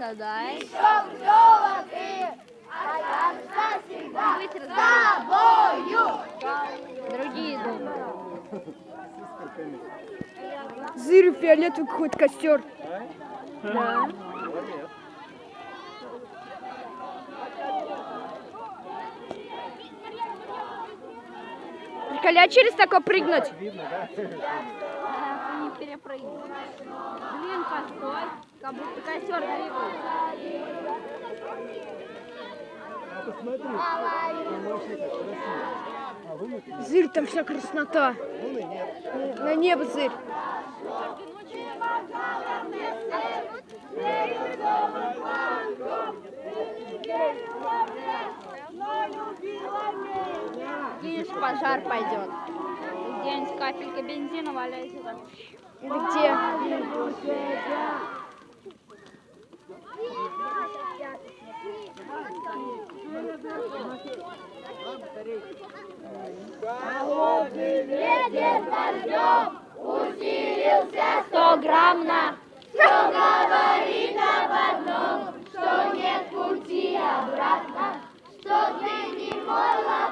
останутся, дай. Еще золотые останутся всегда с тобою. Другие думают. Зырю фиолетовый какой-то костер. Да. Коля, через такое прыгнуть? Видно, да? Ты не перепрыгнешь. Блин, постой. Как будто костер двигается. Посмотри, вообще как красиво. Зырь, там вся краснота. Луны нет. На небо зырь. Видишь, пожар пойдет. Где-нибудь капелька бензина валяется. Где? Холодный ветер дождем усилился 100 грамм на